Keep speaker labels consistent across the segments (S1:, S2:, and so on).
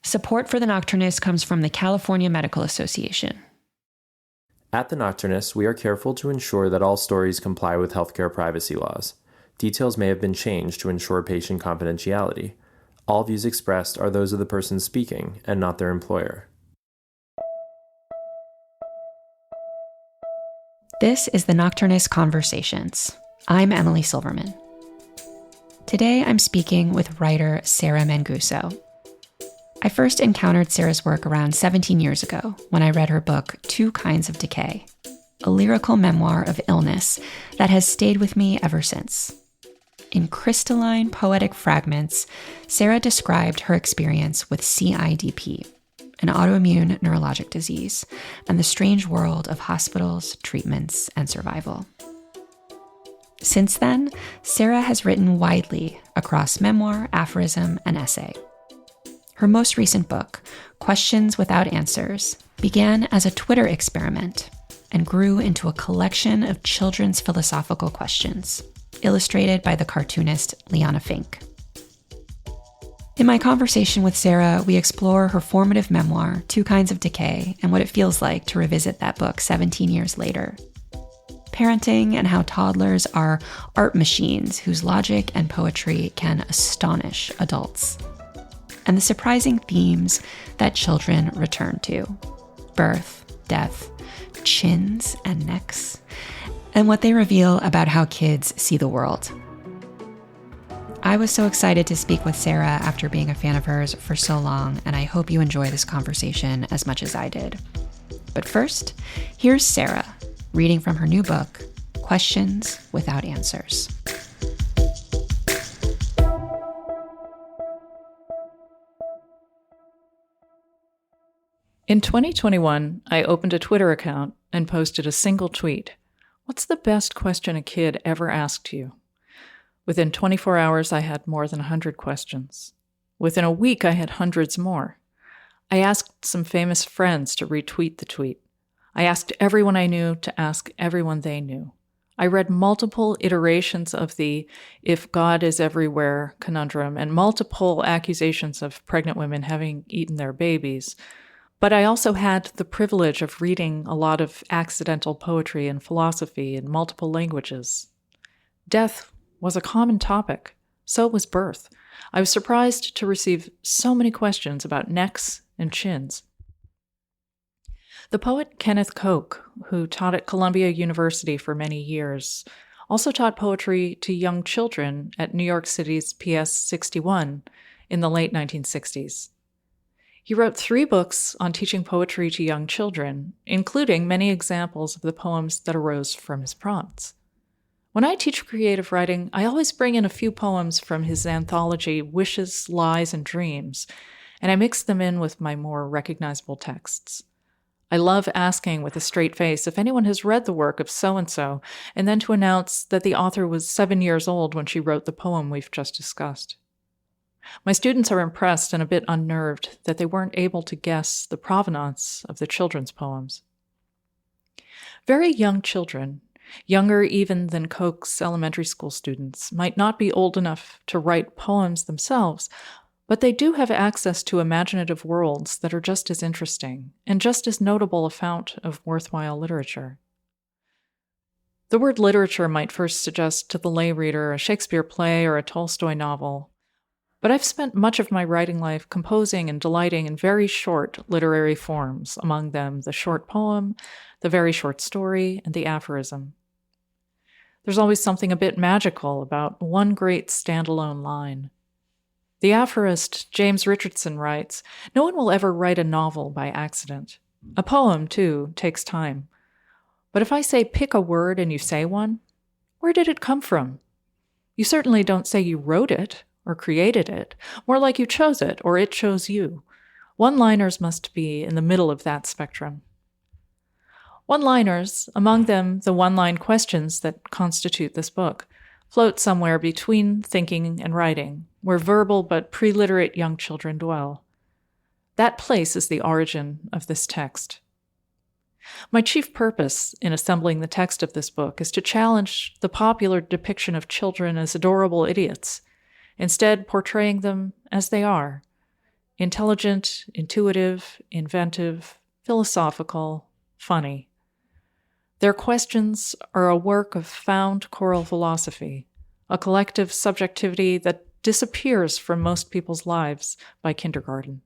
S1: Support for The Nocturnist comes from the California Medical Association.
S2: At The Nocturnist, we are careful to ensure that all stories comply with healthcare privacy laws. Details may have been changed to ensure patient confidentiality. All views expressed are those of the person speaking and not their employer.
S1: This is The Nocturnist Conversations. I'm Emily Silverman. Today I'm speaking with writer Sarah Manguso. I first encountered Sarah's work around 17 years ago when I read her book, Two Kinds of Decay, a lyrical memoir of illness that has stayed with me ever since. In crystalline, poetic fragments, Sarah described her experience with CIDP, an autoimmune neurologic disease, and the strange world of hospitals, treatments, and survival. Since then, Sarah has written widely across memoir, aphorism, and essay. Her most recent book, Questions Without Answers, began as a Twitter experiment and grew into a collection of children's philosophical questions, illustrated by the cartoonist Liana Finck. In my conversation with Sarah, we explore her formative memoir, Two Kinds of Decay, and what it feels like to revisit that book 17 years later. Parenting and how toddlers are art machines whose logic and poetry can astonish adults. And the surprising themes that children return to: birth, death, chins and necks, and what they reveal about how kids see the world. I was so excited to speak with Sarah after being a fan of hers for so long, and I hope you enjoy this conversation as much as I did. But first, here's Sarah reading from her new book, Questions Without Answers.
S3: In 2021, I opened a Twitter account and posted a single tweet. What's the best question a kid ever asked you? Within 24 hours, I had more than 100 questions. Within a week, I had hundreds more. I asked some famous friends to retweet the tweet. I asked everyone I knew to ask everyone they knew. I read multiple iterations of the "if God is everywhere" conundrum and multiple accusations of pregnant women having eaten their babies. But I also had the privilege of reading a lot of accidental poetry and philosophy in multiple languages. Death was a common topic. So was birth. I was surprised to receive so many questions about necks and chins. The poet Kenneth Koch, who taught at Columbia University for many years, also taught poetry to young children at New York City's PS 61 in the late 1960s. He wrote 3 books on teaching poetry to young children, including many examples of the poems that arose from his prompts. When I teach creative writing, I always bring in a few poems from his anthology, Wishes, Lies, and Dreams, and I mix them in with my more recognizable texts. I love asking with a straight face if anyone has read the work of so-and-so, and then to announce that the author was 7 years old when she wrote the poem we've just discussed. My students are impressed and a bit unnerved that they weren't able to guess the provenance of the children's poems. Very young children, younger even than Koch's elementary school students, might not be old enough to write poems themselves, but they do have access to imaginative worlds that are just as interesting and just as notable a fount of worthwhile literature. The word literature might first suggest to the lay reader a Shakespeare play or a Tolstoy novel, but I've spent much of my writing life composing and delighting in very short literary forms, among them the short poem, the very short story, and the aphorism. There's always something a bit magical about one great standalone line. The aphorist James Richardson writes, "No one will ever write a novel by accident. A poem, too, takes time. But if I say pick a word and you say one, where did it come from? You certainly don't say you wrote it or created it, more like you chose it or it chose you. One-liners must be in the middle of that spectrum." One-liners, among them the one-line questions that constitute this book, float somewhere between thinking and writing, where verbal but pre-literate young children dwell. That place is the origin of this text. My chief purpose in assembling the text of this book is to challenge the popular depiction of children as adorable idiots, instead portraying them as they are, Intelligent, intuitive, inventive, philosophical, funny. Their questions are a work of found choral philosophy, a collective subjectivity that disappears from most people's lives by kindergarten.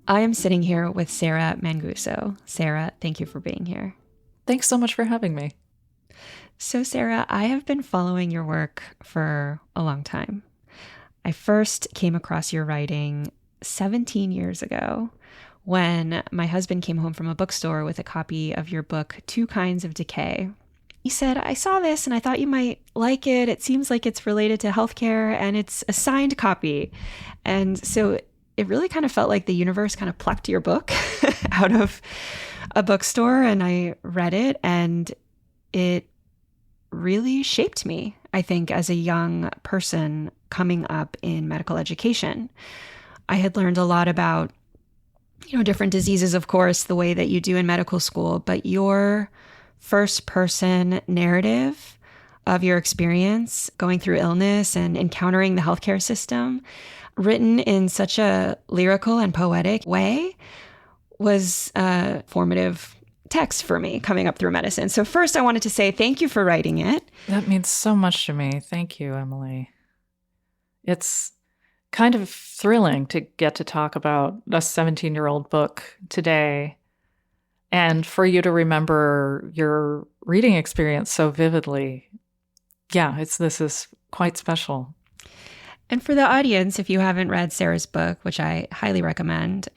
S1: I am sitting here with Sarah Manguso. Sarah, thank you for being here.
S3: Thanks so much for having me.
S1: So, Sarah, I have been following your work for a long time. I first came across your writing 17 years ago when my husband came home from a bookstore with a copy of your book, Two Kinds of Decay. He said, I saw this and I thought you might like it. It seems like it's related to healthcare and it's a signed copy. And so it really kind of felt like the universe kind of plucked your book out of a bookstore, and I read it, and it really shaped me, I think, as a young person coming up in medical education. I had learned a lot about, different diseases, of course, the way that you do in medical school, but your first person narrative of your experience going through illness and encountering the healthcare system, written in such a lyrical and poetic way, was a formative text for me coming up through medicine. So first, I wanted to say thank you for writing it.
S3: That means so much to me. Thank you, Emily. It's kind of thrilling to get to talk about a 17-year-old book today, and for you to remember your reading experience so vividly. Yeah, this is quite special.
S1: And for the audience, if you haven't read Sarah's book, which I highly recommend,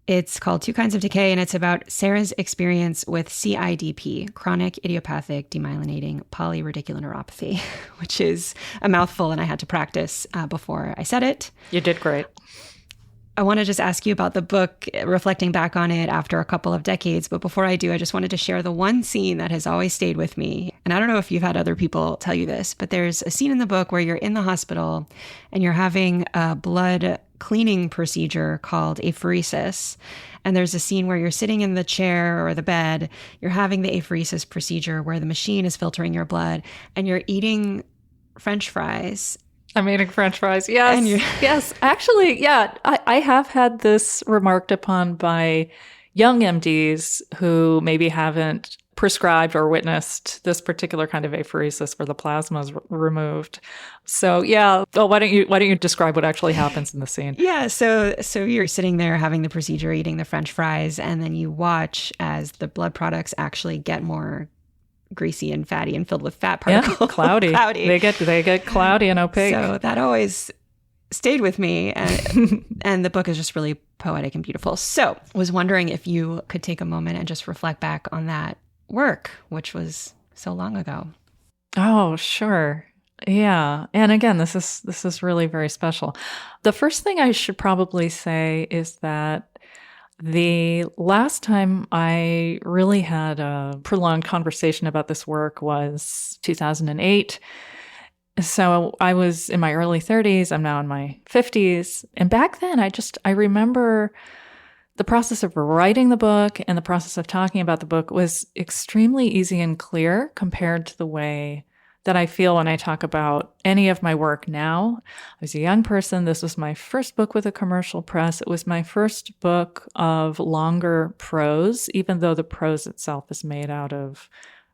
S1: it's called Two Kinds of Decay, and it's about Sarah's experience with CIDP, chronic idiopathic demyelinating polyradicular neuropathy, which is a mouthful, and I had to practice before I said it.
S3: You did great.
S1: I want to just ask you about the book, reflecting back on it after a couple of decades. But before I do, I just wanted to share the one scene that has always stayed with me. And I don't know if you've had other people tell you this, but there's a scene in the book where you're in the hospital and you're having a blood cleaning procedure called apheresis. And there's a scene where you're sitting in the chair or the bed, you're having the apheresis procedure where the machine is filtering your blood and you're eating French fries.
S3: I'm eating French fries. Yes. Yes. Actually, yeah, I have had this remarked upon by young MDs who maybe haven't prescribed or witnessed this particular kind of apheresis where the plasma is removed. So, yeah. Oh, why don't you describe what actually happens in the scene?
S1: Yeah. So you're sitting there having the procedure, eating the French fries, and then you watch as the blood products actually get more greasy and fatty and filled with fat particles.
S3: Yeah, cloudy. They get cloudy and opaque.
S1: So that always stayed with me, and the book is just really poetic and beautiful. So was wondering if you could take a moment and just reflect back on that work, which was so long ago.
S3: Oh, sure. Yeah. And again, this is really very special. The first thing I should probably say is that the last time I really had a prolonged conversation about this work was 2008. So I was in my early 30s. I'm now in my 50s. And back then, I remember the process of writing the book and the process of talking about the book was extremely easy and clear compared to the way that I feel when I talk about any of my work now. I was a young person. This was my first book with a commercial press. It was my first book of longer prose, even though the prose itself is made out of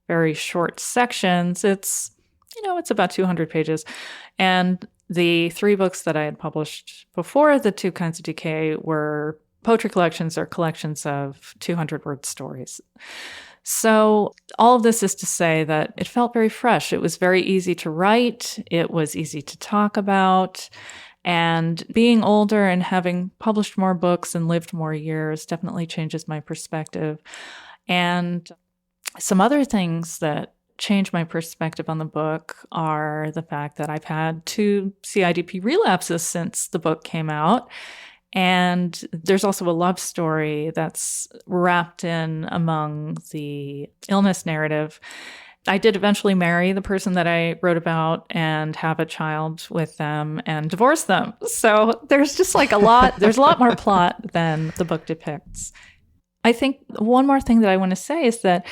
S3: very short sections. It's about 200 pages. And the 3 books that I had published before the Two Kinds of Decay were poetry collections or collections of 200-word stories. So all of this is to say that it felt very fresh. It was very easy to write. It was easy to talk about. And being older and having published more books and lived more years definitely changes my perspective. And some other things that changed my perspective on the book are the fact that I've had 2 CIDP relapses since the book came out. And there's also a love story that's wrapped in among the illness narrative. I did eventually marry the person that I wrote about and have a child with them and divorce them. So there's just like there's a lot more plot than the book depicts. I think one more thing that I want to say is that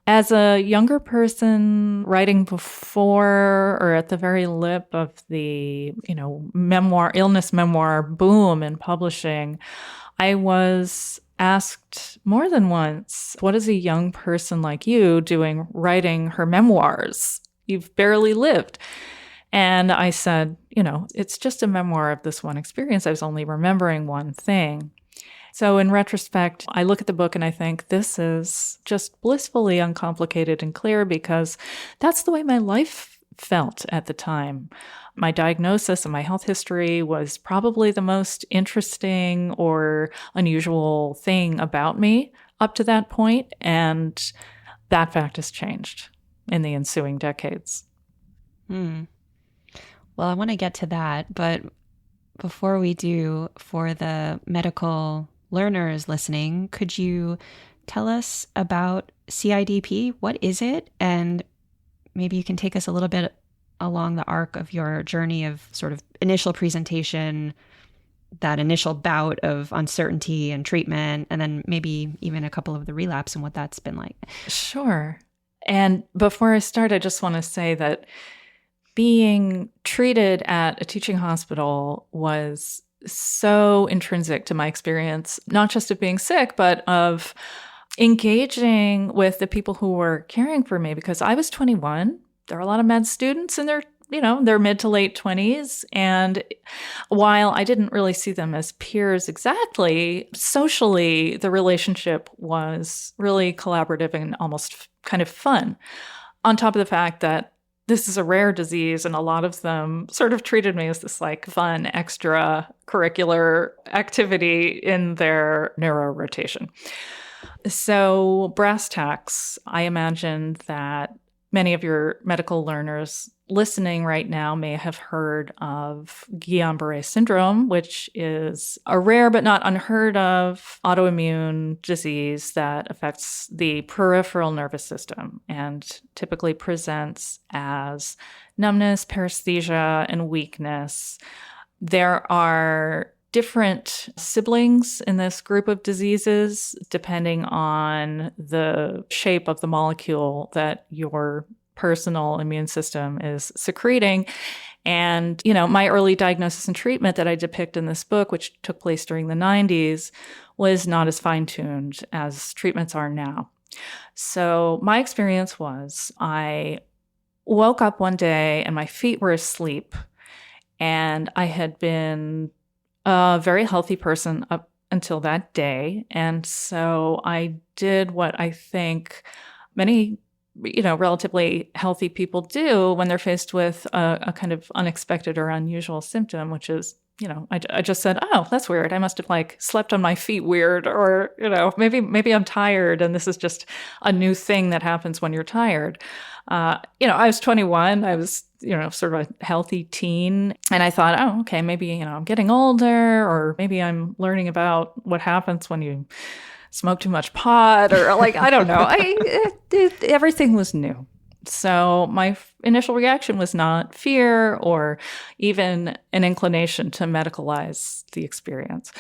S3: as a younger person writing before or at the very lip of the, illness memoir boom in publishing, I was asked more than once, what is a young person like you doing writing her memoirs? You've barely lived. And I said, it's just a memoir of this one experience. I was only remembering one thing. So in retrospect, I look at the book and I think this is just blissfully uncomplicated and clear because that's the way my life felt at the time. My diagnosis and my health history was probably the most interesting or unusual thing about me up to that point, and that fact has changed in the ensuing decades.
S1: Well, I want to get to that, but before we do, for the medical learners listening, could you tell us about CIDP? What is it? And maybe you can take us a little bit along the arc of your journey of sort of initial presentation, that initial bout of uncertainty and treatment, and then maybe even a couple of the relapse and what that's been like.
S3: Sure. And before I start, I just want to say that being treated at a teaching hospital was so intrinsic to my experience, not just of being sick, but of engaging with the people who were caring for me, because I was 21. There are a lot of med students in their mid to late 20s. And while I didn't really see them as peers exactly, socially, the relationship was really collaborative and almost kind of fun. On top of the fact that this is a rare disease, and a lot of them sort of treated me as this like fun extra curricular activity in their neuro rotation. So brass tacks, I imagine that many of your medical learners listening right now may have heard of Guillain-Barré syndrome, which is a rare but not unheard of autoimmune disease that affects the peripheral nervous system and typically presents as numbness, paresthesia, and weakness. There are different siblings in this group of diseases depending on the shape of the molecule that your personal immune system is secreting. And, my early diagnosis and treatment that I depict in this book, which took place during the 90s, was not as fine-tuned as treatments are now. So my experience was I woke up one day and my feet were asleep, and I had been a very healthy person up until that day. And so I did what I think many, relatively healthy people do when they're faced with a kind of unexpected or unusual symptom, which is, I just said, oh, that's weird. I must have slept on my feet weird, or, maybe I'm tired and this is just a new thing that happens when you're tired. I was 21. I was, sort of a healthy teen. And I thought, oh, okay, maybe, I'm getting older, or maybe I'm learning about what happens when you smoke too much pot, or I don't know. Everything was new. So my initial reaction was not fear or even an inclination to medicalize the experience.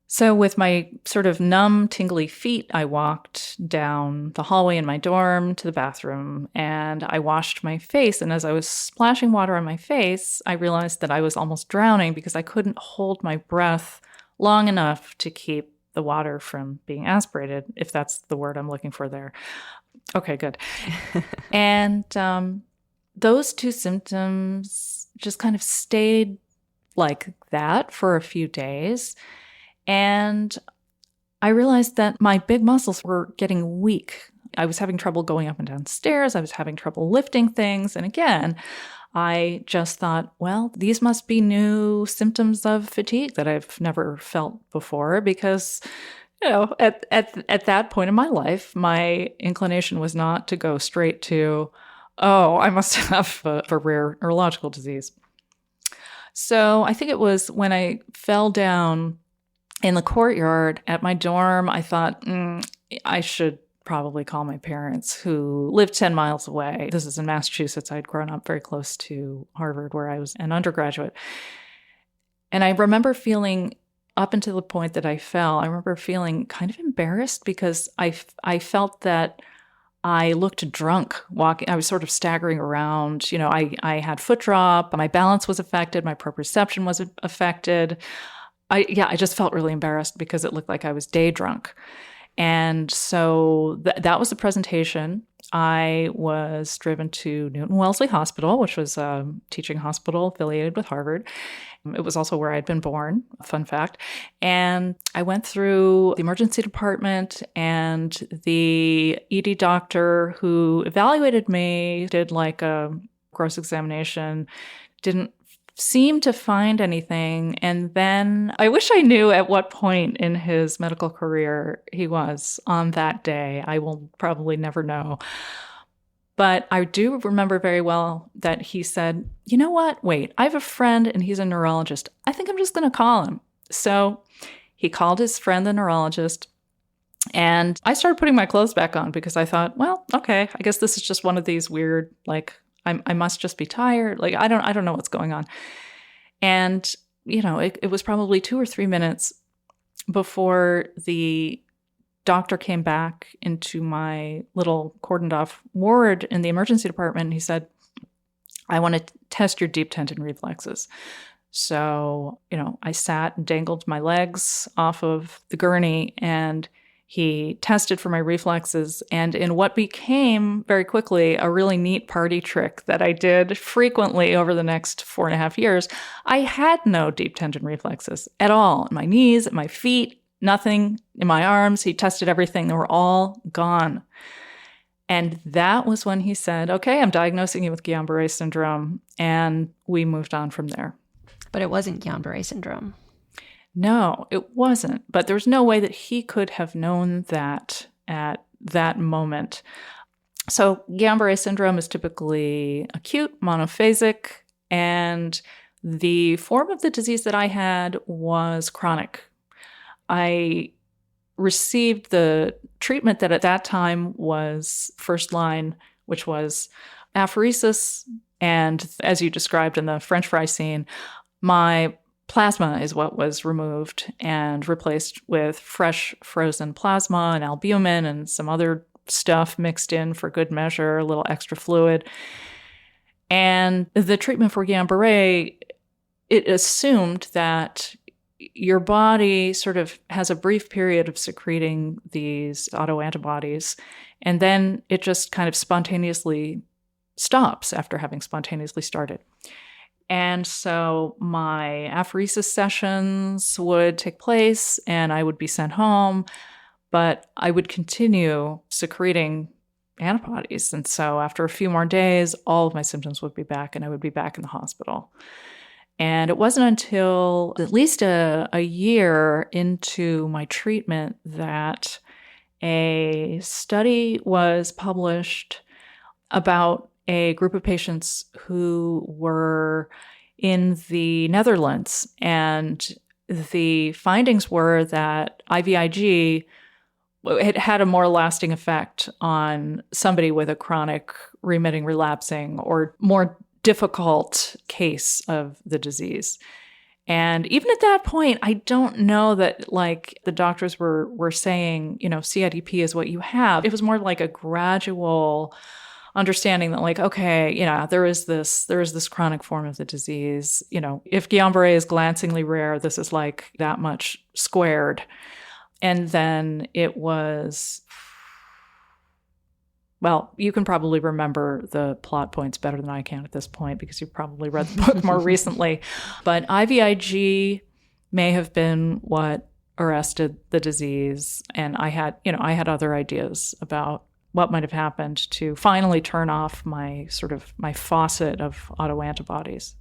S3: So with my sort of numb, tingly feet, I walked down the hallway in my dorm to the bathroom, and I washed my face. And as I was splashing water on my face, I realized that I was almost drowning because I couldn't hold my breath long enough to keep the water from being aspirated, if that's the word I'm looking for there. Okay, good. And those two symptoms just kind of stayed like that for a few days. And I realized that my big muscles were getting weak. I was having trouble going up and down stairs. I was having trouble lifting things. And again, I just thought, well, these must be new symptoms of fatigue that I've never felt before, because At that point in my life, my inclination was not to go straight to, oh, I must have a rare neurological disease. So I think it was when I fell down in the courtyard at my dorm, I thought, I should probably call my parents, who lived 10 miles away. This is in Massachusetts. I'd grown up very close to Harvard, where I was an undergraduate. And I remember feeling, up until the point that I fell, I remember feeling kind of embarrassed because I felt that I looked drunk walking. I was sort of staggering around. I had foot drop. My balance was affected. My proprioception was affected. I just felt really embarrassed because it looked like I was day drunk. And so that was the presentation. I was driven to Newton Wellesley Hospital, which was a teaching hospital affiliated with Harvard. It was also where I'd been born, fun fact. And I went through the emergency department, and the ED doctor who evaluated me did like a gross examination, didn't seem to find anything. And then I wish I knew at what point in his medical career he was on that day. I will probably never know. But I do remember very well that he said, you know what? Wait, I have a friend and he's a neurologist. I think I'm just going to call him. So he called his friend, the neurologist, and I started putting my clothes back on because I thought, well, okay, I guess this is just one of these weird, like, I must just be tired. Like, I don't know what's going on. And, it was probably 2 or 3 minutes before the doctor came back into my little cordoned off ward in the emergency department. And he said, I want to test your deep tendon reflexes. So, I sat and dangled my legs off of the gurney, and he tested for my reflexes, and in what became very quickly a really neat party trick that I did frequently over the next 4.5 years, I had no deep tendon reflexes at all. In my knees, at my feet, nothing in my arms. He tested everything. They were all gone. And that was when he said, okay, I'm diagnosing you with Guillain-Barré syndrome. And we moved on from there.
S1: But it wasn't Guillain-Barré syndrome.
S3: No, it wasn't. But there's no way that he could have known that at that moment. So Guillain-Barré syndrome is typically acute, monophasic, and the form of the disease that I had was chronic. I received the treatment that at that time was first line, which was apheresis. And as you described in the French fry scene, my plasma is what was removed and replaced with fresh frozen plasma and albumin and some other stuff mixed in for good measure, a little extra fluid. And the treatment for Guillain-Barré, it assumed that your body sort of has a brief period of secreting these autoantibodies, and then it just kind of spontaneously stops after having spontaneously started. And so my apheresis sessions would take place and I would be sent home, but I would continue secreting antibodies. And so after a few more days, all of my symptoms would be back and I would be back in the hospital. And it wasn't until at least a year into my treatment that a study was published about a group of patients who were in the Netherlands. And the findings were that IVIG had a more lasting effect on somebody with a chronic remitting, relapsing, or more difficult case of the disease. And even at that point, I don't know that like the doctors were saying, CIDP is what you have. It was more like a gradual understanding that like, okay, there is this chronic form of the disease. If Guillain-Barré is glancingly rare, this is like that much squared. And then it was, well, you can probably remember the plot points better than I can at this point because you've probably read the book more recently. But IVIG may have been what arrested the disease. And I had other ideas about what might have happened to finally turn off my faucet of autoantibodies.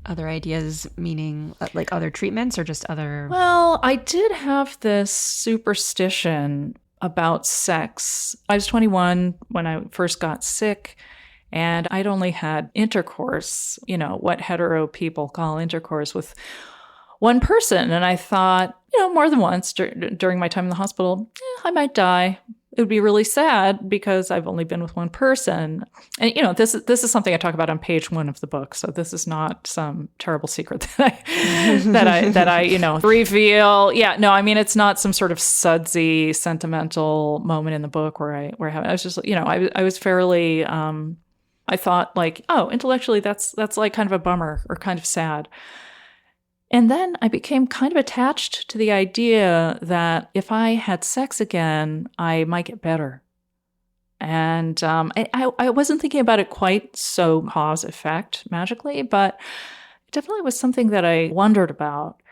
S1: Other ideas meaning like other treatments or just other?
S3: Well, I did have this superstition about sex. I was 21 when I first got sick, and I'd only had intercourse, what hetero people call intercourse, with one person. And I thought, more than once during my time in the hospital, I might die. It would be really sad because I've only been with one person. And, this is something I talk about on page 1 of the book. So this is not some terrible secret that I reveal. Yeah, no, I mean, it's not some sort of sudsy, sentimental moment in the book where I was just, I was fairly, I thought like, oh, intellectually, that's like kind of a bummer or kind of sad. And then I became kind of attached to the idea that if I had sex again, I might get better. And I wasn't thinking about it quite so cause effect magically, but it definitely was something that I wondered about.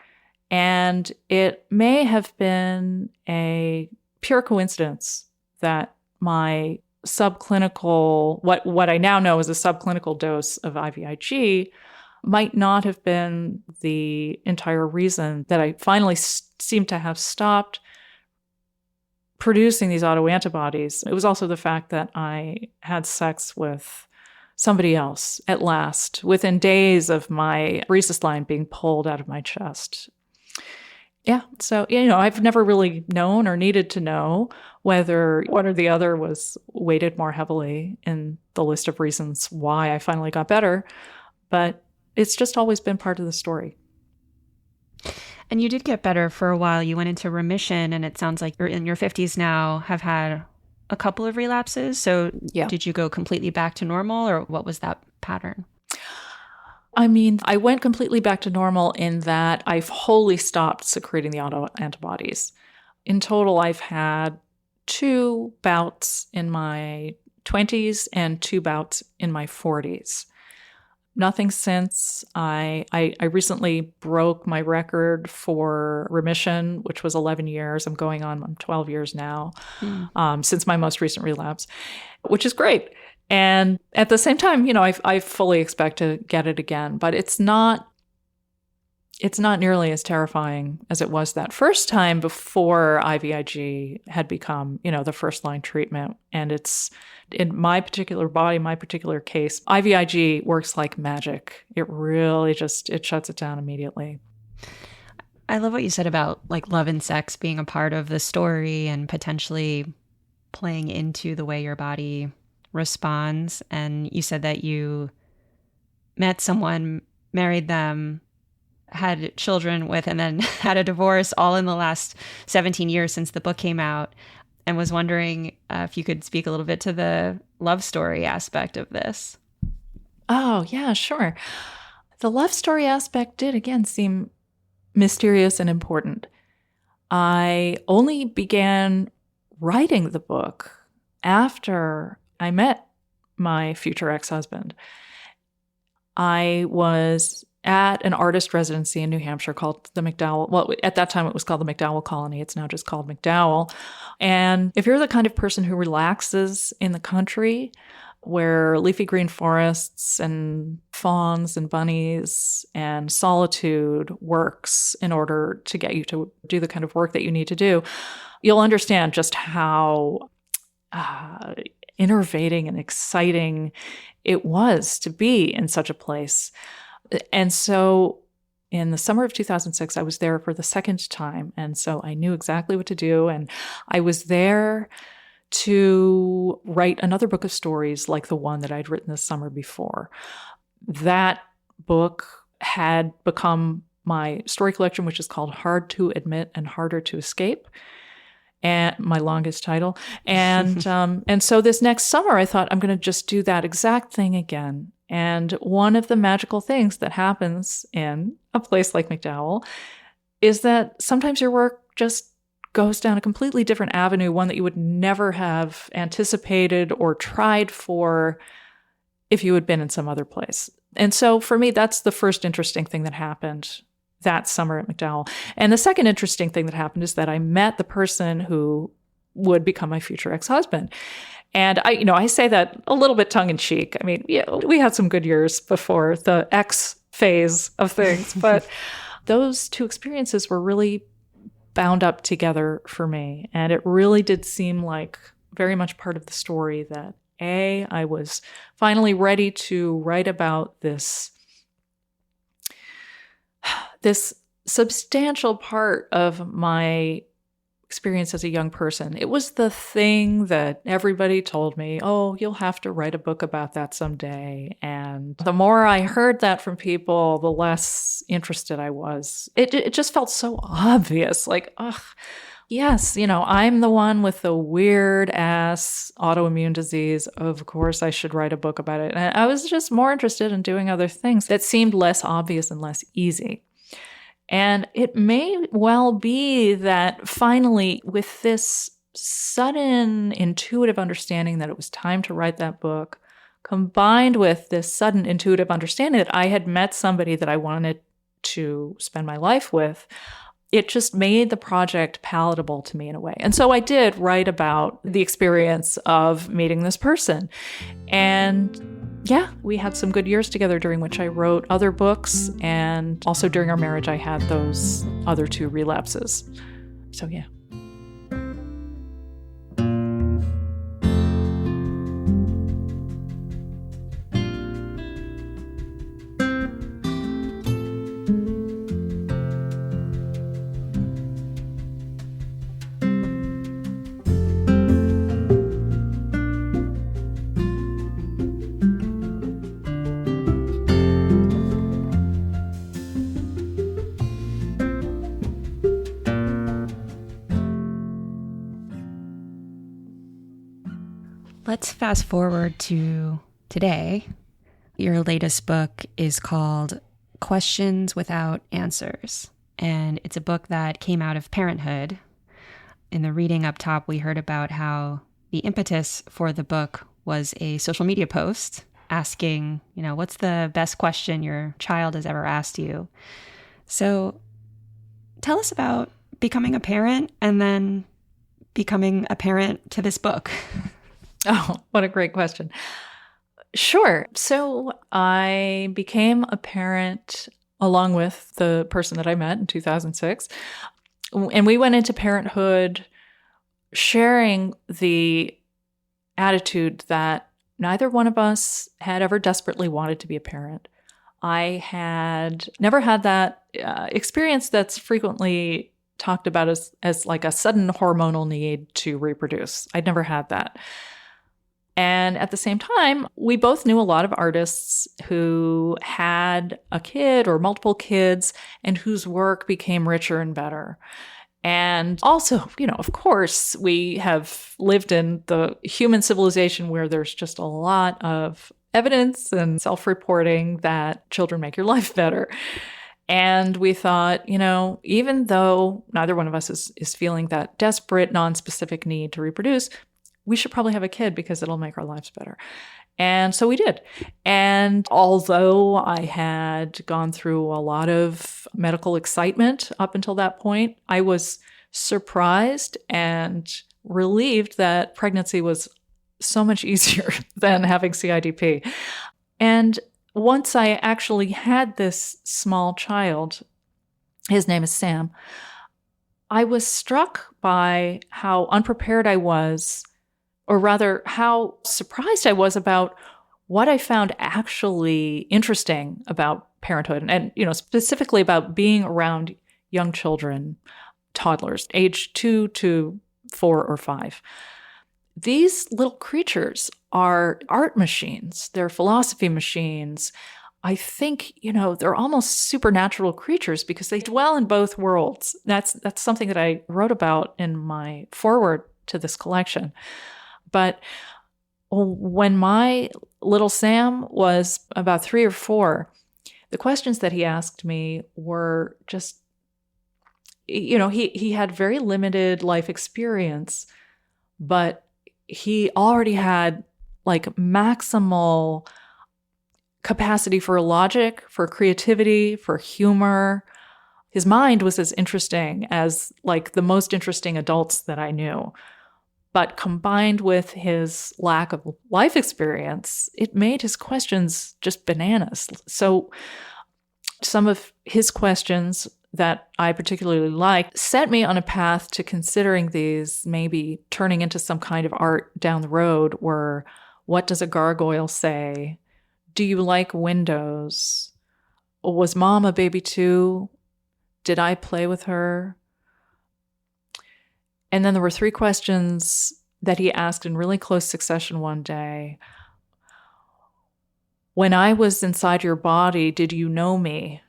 S3: And it may have been a pure coincidence that my subclinical, what I now know is a subclinical dose of IVIG might not have been the entire reason that I finally seemed to have stopped producing these autoantibodies. It was also the fact that I had sex with somebody else at last, within days of my rhesus line being pulled out of my chest. Yeah, so, I've never really known or needed to know whether one or the other was weighted more heavily in the list of reasons why I finally got better, but it's just always been part of the story.
S1: And you did get better for a while. You went into remission, and it sounds like you're in your 50s now, have had a couple of relapses. So yeah. Did you go completely back to normal, or what was that pattern?
S3: I mean, I went completely back to normal in that I've wholly stopped secreting the autoantibodies. In total, I've had 2 bouts in my 20s and 2 bouts in my 40s. Nothing since. I recently broke my record for remission, which was 11 years. I'm 12 years now, since my most recent relapse, which is great. And at the same time, I fully expect to get it again, but it's not nearly as terrifying as it was that first time before IVIG had become, the first line treatment. And it's in my particular body, my particular case, IVIG works like magic. It really it shuts it down immediately.
S1: I love what you said about like love and sex being a part of the story and potentially playing into the way your body responds. And you said that you met someone, married them, had children with, and then had a divorce all in the last 17 years since the book came out, and was wondering if you could speak a little bit to the love story aspect of this.
S3: Oh, yeah, sure. The love story aspect did, again, seem mysterious and important. I only began writing the book after I met my future ex-husband. I was at an artist residency in New Hampshire called the McDowell. Well, at that time it was called the McDowell Colony. It's now just called McDowell. And if you're the kind of person who relaxes in the country where leafy green forests and fawns and bunnies and solitude works in order to get you to do the kind of work that you need to do, you'll understand just how innervating and exciting it was to be in such a place. And so in the summer of 2006, I was there for the second time. And so I knew exactly what to do. And I was there to write another book of stories like the one that I'd written the summer before. That book had become my story collection, which is called Hard to Admit and Harder to Escape, and my longest title. And and so this next summer, I thought I'm going to just do that exact thing again. And one of the magical things that happens in a place like McDowell is that sometimes your work just goes down a completely different avenue, one that you would never have anticipated or tried for if you had been in some other place. And so for me, that's the first interesting thing that happened that summer at McDowell. And the second interesting thing that happened is that I met the person who would become my future ex-husband. And I say that a little bit tongue in cheek. I mean, yeah, we had some good years before the X phase of things. But those two experiences were really bound up together for me. And it really did seem like very much part of the story that I was finally ready to write about this substantial part of my experience as a young person. It was the thing that everybody told me, oh, you'll have to write a book about that someday. And the more I heard that from people, the less interested I was. It just felt so obvious. Like, ugh, yes, I'm the one with the weird ass autoimmune disease. Of course, I should write a book about it. And I was just more interested in doing other things that seemed less obvious and less easy. And it may well be that finally, with this sudden intuitive understanding that it was time to write that book, combined with this sudden intuitive understanding that I had met somebody that I wanted to spend my life with, it just made the project palatable to me in a way. And so I did write about the experience of meeting this person. And yeah, we had some good years together during which I wrote other books. And also during our marriage, I had those other two relapses. So yeah.
S1: Let's fast forward to today. Your latest book is called Questions Without Answers, and it's a book that came out of parenthood. In the reading up top, we heard about how the impetus for the book was a social media post asking, what's the best question your child has ever asked you? So tell us about becoming a parent and then becoming a parent to this book.
S3: Oh, what a great question. Sure. So I became a parent along with the person that I met in 2006. And we went into parenthood sharing the attitude that neither one of us had ever desperately wanted to be a parent. I had never had that experience that's frequently talked about as like a sudden hormonal need to reproduce. I'd never had that. And at the same time, we both knew a lot of artists who had a kid or multiple kids and whose work became richer and better. And also, of course, we have lived in the human civilization where there's just a lot of evidence and self-reporting that children make your life better. And we thought, even though neither one of us is feeling that desperate, non-specific need to reproduce, we should probably have a kid because it'll make our lives better. And so we did. And although I had gone through a lot of medical excitement up until that point, I was surprised and relieved that pregnancy was so much easier than having CIDP. And once I actually had this small child, his name is Sam, I was struck by how unprepared I was, or rather, how surprised I was about what I found actually interesting about parenthood and specifically about being around young children, toddlers, age 2 to 4 or 5. These little creatures are art machines. They're philosophy machines. I think, they're almost supernatural creatures because they dwell in both worlds. That's something that I wrote about in my foreword to this collection. But when my little Sam was about 3 or 4, the questions that he asked me were just, he had very limited life experience, but he already had like maximal capacity for logic, for creativity, for humor. His mind was as interesting as like the most interesting adults that I knew. But combined with his lack of life experience, it made his questions just bananas. So Some of his questions that I particularly liked set me on a path to considering these maybe turning into some kind of art down the road were, what does a gargoyle say? Do you like windows? Was mom a baby too? Did I play with her? And then there were 3 questions that he asked in really close succession one day. When I was inside your body, did you know me?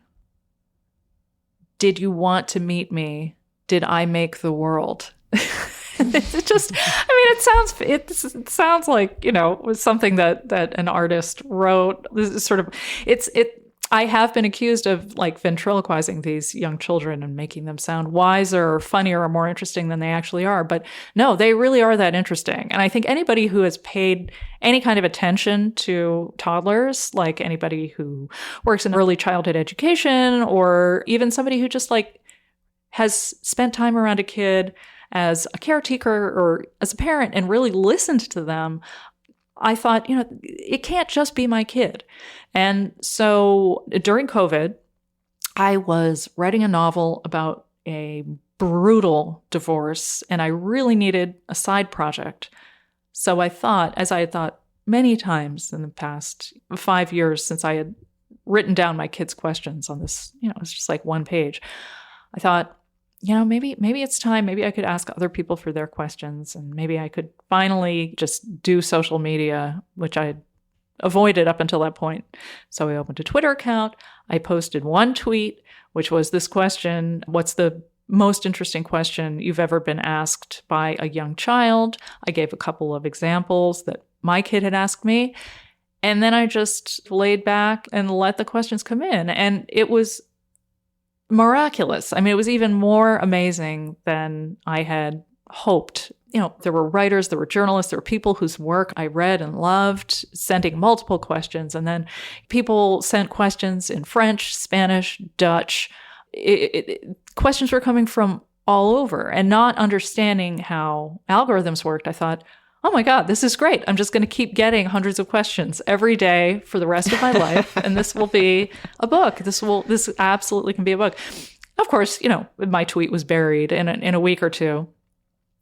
S3: Did you want to meet me? Did I make the world? It just, it sounds like, it was something that an artist wrote. This is sort of, I have been accused of like ventriloquizing these young children and making them sound wiser or funnier or more interesting than they actually are. But no, they really are that interesting. And I think anybody who has paid any kind of attention to toddlers, like anybody who works in early childhood education, or even somebody who just like has spent time around a kid as a caretaker or as a parent and really listened to them, I thought, it can't just be my kid. And so during COVID, I was writing a novel about a brutal divorce, and I really needed a side project. So I thought, as I had thought many times in the past 5 years since I had written down my kids' questions on this, it's just like one page, I thought, maybe it's time. Maybe I could ask other people for their questions, and maybe I could finally just do social media, which I had avoided up until that point. So I opened a Twitter account. I posted one tweet, which was this question: what's the most interesting question you've ever been asked by a young child? I gave a couple of examples that my kid had asked me. And then I just laid back and let the questions come in. And it was miraculous. It was even more amazing than I had hoped. There were writers, there were journalists, there were people whose work I read and loved, sending multiple questions. And then people sent questions in French, Spanish, Dutch. Questions were coming from all over, and not understanding how algorithms worked. I thought, oh my God, this is great. I'm just going to keep getting hundreds of questions every day for the rest of my life. And this will be a book. This absolutely can be a book. Of course, my tweet was buried in a week or two.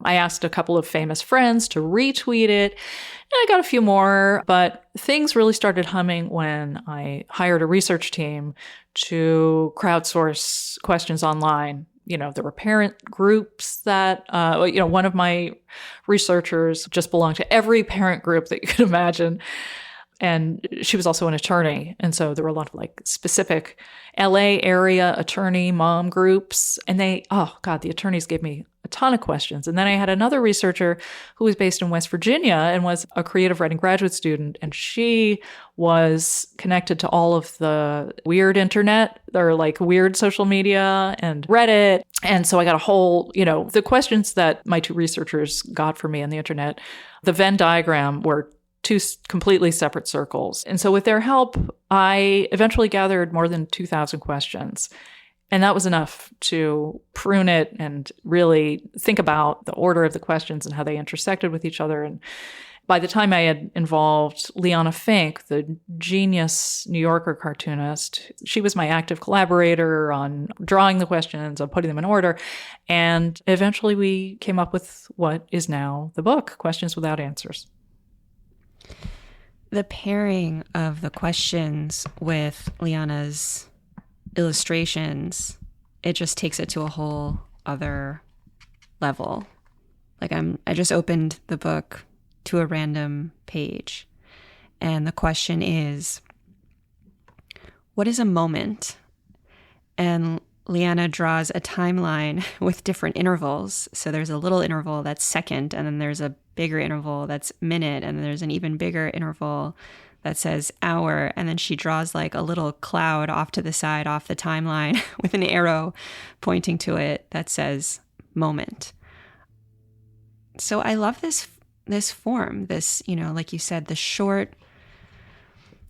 S3: I asked a couple of famous friends to retweet it, and I got a few more, but things really started humming when I hired a research team to crowdsource questions online. There were parent groups that, one of my researchers just belonged to every parent group that you could imagine. And she was also an attorney. And so there were a lot of like specific LA area attorney mom groups. And the attorneys gave me a ton of questions. And then I had another researcher who was based in West Virginia and was a creative writing graduate student. And she was connected to all of the weird internet, or like weird social media and Reddit. And so I got a whole, the questions that my 2 researchers got for me on the internet, the Venn diagram were 2 completely separate circles. And so with their help, I eventually gathered more than 2,000 questions. And that was enough to prune it and really think about the order of the questions and how they intersected with each other. And by the time I had involved Liana Finck, the genius New Yorker cartoonist, she was my active collaborator on drawing the questions, on putting them in order. And eventually we came up with what is now the book, Questions Without Answers.
S1: The pairing of the questions with Liana's illustrations, it just takes it to a whole other level. Like I just opened the book to a random page, and the question is, what is a moment? And Liana draws a timeline with different intervals. So there's a little interval that's second, and then there's a bigger interval that's minute, and then there's an even bigger interval that says hour, and then she draws like a little cloud off to the side, off the timeline, with an arrow pointing to it that says moment. So I love this form, this, like you said, the short.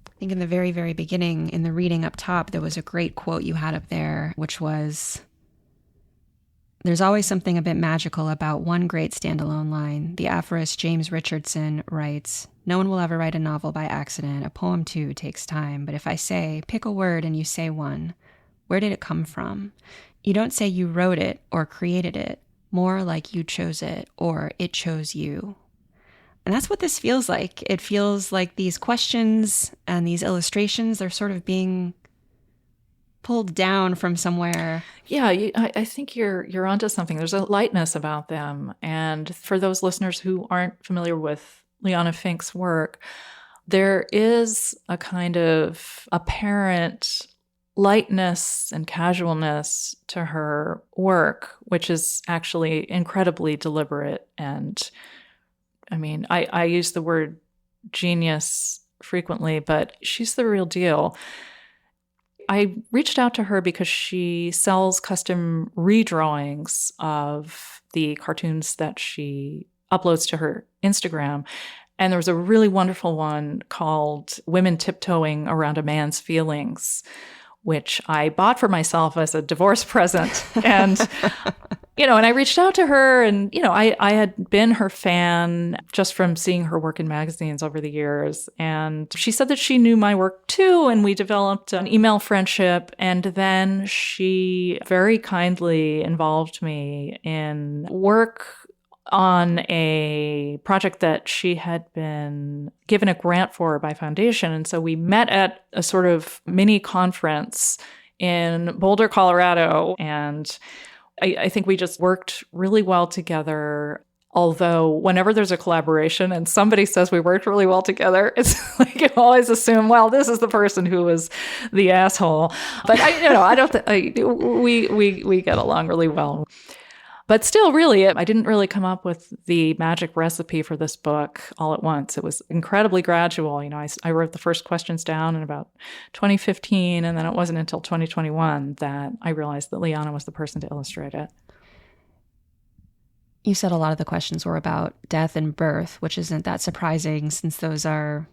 S1: I think in the very, very beginning, in the reading up top, there was a great quote you had up there, which was, "There's always something a bit magical about one great standalone line. The aphorist James Richardson writes, 'No one will ever write a novel by accident. A poem, too, takes time. But if I say, pick a word and you say one, Where did it come from? You don't say you wrote it or created it, more like you chose it or it chose you. And that's what this feels like. It feels like these questions and these illustrations, they're sort of being pulled down from somewhere.
S3: Yeah, I think you're onto something. There's a lightness about them. And for those listeners who aren't familiar with Liana Finck's work, there is a kind of apparent lightness and casualness to her work, which is actually incredibly deliberate. And I mean, I use the word genius frequently, but she's the real deal. I reached out to her because she sells custom redrawings of the cartoons that she uploads to her Instagram. And there was a really wonderful one called Women Tiptoeing Around a Man's Feelings, which I bought for myself as a divorce present. And, and I reached out to her and, I had been her fan just from seeing her work in magazines over the years. And she said that she knew my work too. And we developed an email friendship. And then she very kindly involved me in work on a project that she had been given a grant for by foundation. And so we met at a sort of mini conference in Boulder, Colorado. And I think we just worked really well together. Although whenever there's a collaboration and somebody says we worked really well together, it's like you always assume, well, this is the person who was the asshole. But we get along really well. But still, really, I didn't really come up with the magic recipe for this book all at once. It was incredibly gradual. I wrote the first questions down in about 2015, and then it wasn't until 2021 that I realized that Liana was the person to illustrate it.
S1: You said a lot of the questions were about death and birth, which isn't that surprising since those are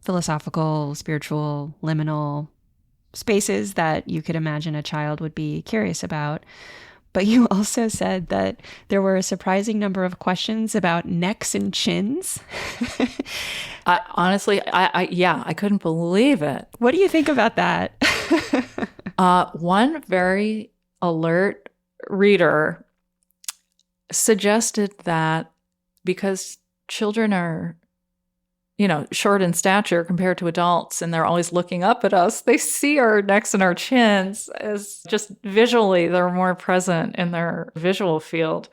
S1: philosophical, spiritual, liminal spaces that you could imagine a child would be curious about. But you also said that there were a surprising number of questions about necks and chins.
S3: Honestly, I couldn't believe it.
S1: What do you think about that?
S3: One very alert reader suggested that because children are, short in stature compared to adults, and they're always looking up at us, they see our necks and our chins as just visually, they're more present in their visual field.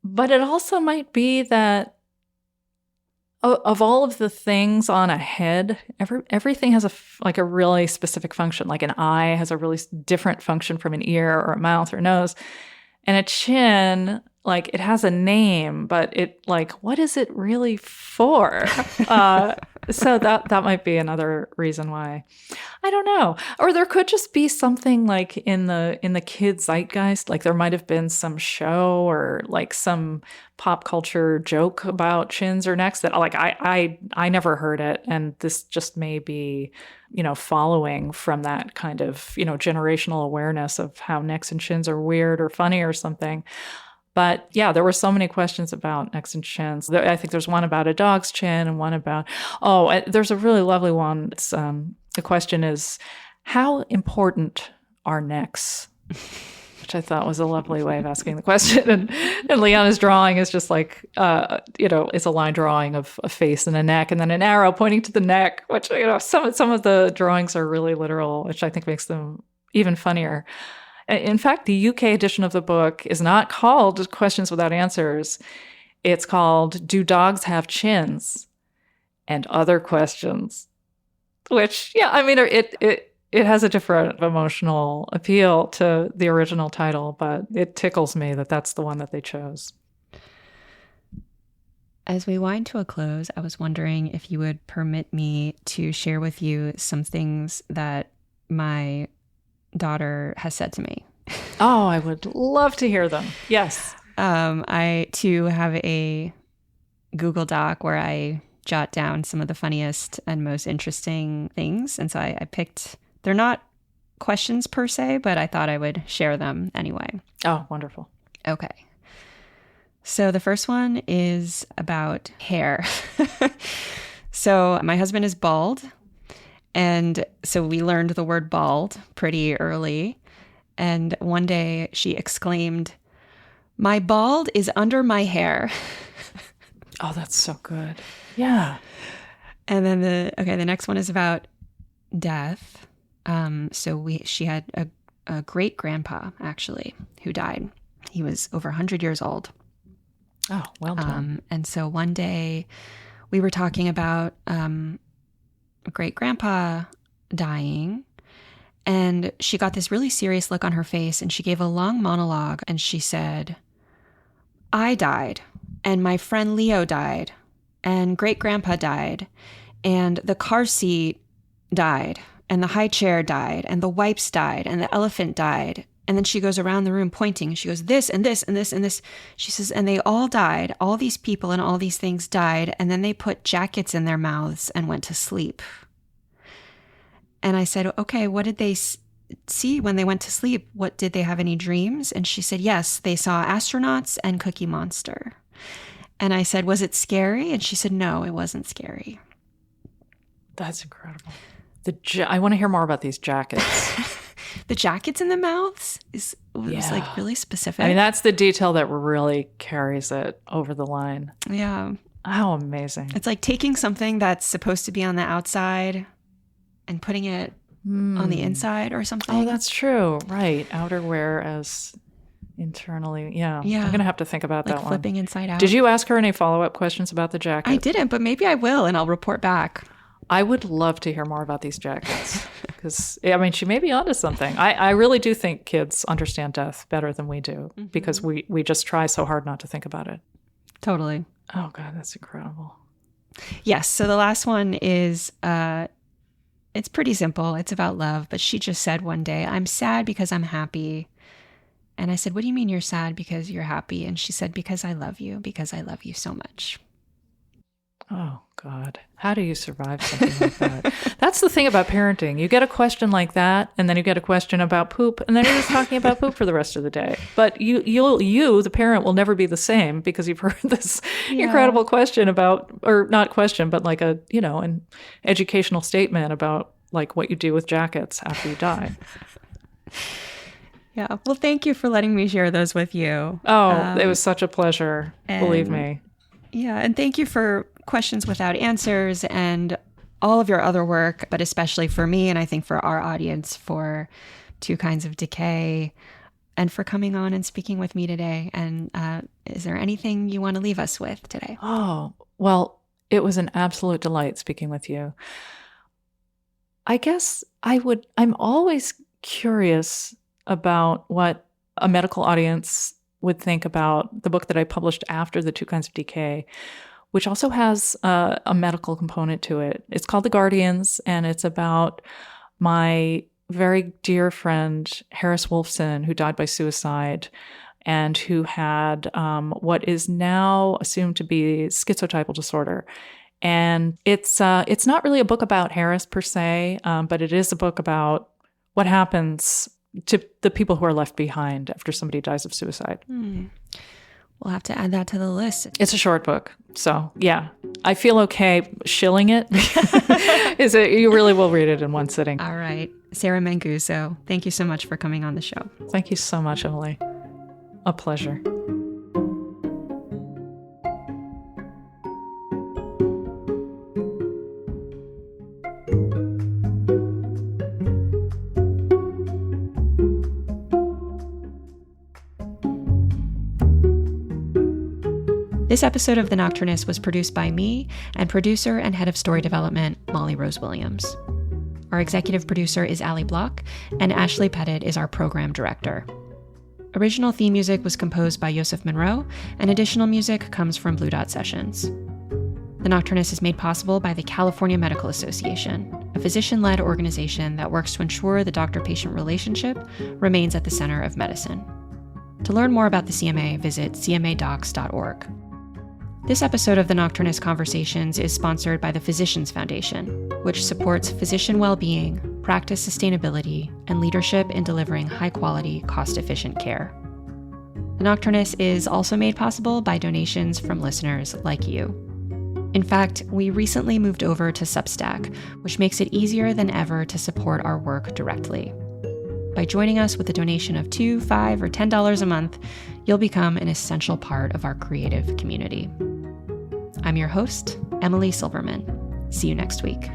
S3: But it also might be that of all of the things on a head, everything has a really specific function. Like an eye has a really different function from an ear or a mouth or nose. And a chin, it has a name, but what is it really for? So that might be another reason why. I don't know. Or there could just be something in the kid zeitgeist, there might have been some show or some pop culture joke about chins or necks that I never heard it, and this just may be following from that kind of generational awareness of how necks and chins are weird or funny or something. But yeah, there were so many questions about necks and chins. I think there's one about a dog's chin and one about, there's a really lovely one. It's, the question is, how important are necks? Which I thought was a lovely way of asking the question. And Liana's drawing is just it's a line drawing of a face and a neck and then an arrow pointing to the neck, which, some of the drawings are really literal, which I think makes them even funnier. In fact, the UK edition of the book is not called Questions Without Answers. It's called Do Dogs Have Chins? And Other Questions. Which, it has a different emotional appeal to the original title, but it tickles me that that's the one that they chose.
S1: As we wind to a close, I was wondering if you would permit me to share with you some things that my daughter has said to me.
S3: Oh, I would love to hear them. Yes.
S1: I too have a Google Doc where I jot down some of the funniest and most interesting things. And so I picked, they're not questions per se, but I thought I would share them anyway.
S3: Oh, wonderful.
S1: Okay. So the first one is about hair. So my husband is bald. And so we learned the word bald pretty early. And one day she exclaimed, "My bald is under my hair."
S3: Oh, that's so good. Yeah.
S1: And then the next one is about death. She had a great grandpa, actually, who died. He was over 100 years old.
S3: Oh, well done.
S1: And so one day we were talking about great grandpa dying, and she got this really serious look on her face, and she gave a long monologue, and she said, "I died, and my friend Leo died, and great grandpa died, and the car seat died, and the high chair died, and the wipes died, and the elephant died." And then she goes around the room pointing, and she goes, "This and this and this and this." She says, "And they all died. All these people and all these things died. And then they put jackets in their mouths and went to sleep." And I said, "Okay, what did they see when they went to sleep? What, did they have any dreams?" And she said, "Yes, they saw astronauts and Cookie Monster." And I said, "Was it scary?" And she said, "No, it wasn't scary."
S3: That's incredible. I want to hear more about these jackets.
S1: The jackets in the mouths was like really specific.
S3: I mean, that's the detail that really carries it over the line.
S1: Yeah.
S3: How amazing.
S1: It's like taking something that's supposed to be on the outside and putting it on the inside or something.
S3: Oh, that's true. Right. Outerwear as internally. Yeah. I'm going to have to think about
S1: like
S3: that one.
S1: Flipping inside out.
S3: Did you ask her any follow-up questions about the jacket?
S1: I didn't, but maybe I will, and I'll report back.
S3: I would love to hear more about these jackets because, I mean, she may be onto something. I really do think kids understand death better than we do because we just try so hard not to think about it.
S1: Totally.
S3: Oh, God, that's incredible.
S1: Yes. So the last one is, it's pretty simple. It's about love. But she just said one day, "I'm sad because I'm happy." And I said, "What do you mean you're sad because you're happy?" And she said, "Because I love you so much."
S3: Oh, God. How do you survive something like that? That's the thing about parenting. You get a question like that, and then you get a question about poop, and then you're just talking about poop for the rest of the day. But you, the parent, will never be the same because you've heard this incredible question about, or not question, but like an educational statement about like what you do with jackets after you die.
S1: Yeah. Well, thank you for letting me share those with you.
S3: Oh, it was such a pleasure. Believe me.
S1: Yeah. And thank you for Questions Without Answers and all of your other work, but especially for me, and I think for our audience, for Two Kinds of Decay, and for coming on and speaking with me today. And is there anything you want to leave us with today?
S3: Oh, well, it was an absolute delight speaking with you. I guess I'm always curious about what a medical audience would think about the book that I published after the Two Kinds of Decay, which also has a medical component to it. It's called The Guardians, and it's about my very dear friend, Harris Wolfson, who died by suicide and who had what is now assumed to be schizotypal disorder. And it's not really a book about Harris per se, but it is a book about what happens to the people who are left behind after somebody dies of suicide.
S1: We'll have to add that to the list.
S3: It's a short book. So, yeah, I feel okay shilling it. You really will read it in one sitting.
S1: All right. Sarah Manguso, thank you so much for coming on the show.
S3: Thank you so much, Emily. A pleasure.
S1: This episode of The Nocturnist was produced by me and producer and head of story development, Molly Rose Williams. Our executive producer is Allie Block, and Ashley Pettit is our program director. Original theme music was composed by Yosef Monroe, and additional music comes from Blue Dot Sessions. The Nocturnist is made possible by the California Medical Association, a physician-led organization that works to ensure the doctor-patient relationship remains at the center of medicine. To learn more about the CMA, visit cmadocs.org. This episode of the Nocturnist Conversations is sponsored by the Physicians Foundation, which supports physician well-being, practice sustainability, and leadership in delivering high-quality, cost-efficient care. The Nocturnist is also made possible by donations from listeners like you. In fact, we recently moved over to Substack, which makes it easier than ever to support our work directly. By joining us with a donation of $2, $5, or $10 a month, you'll become an essential part of our creative community. I'm your host, Emily Silverman. See you next week.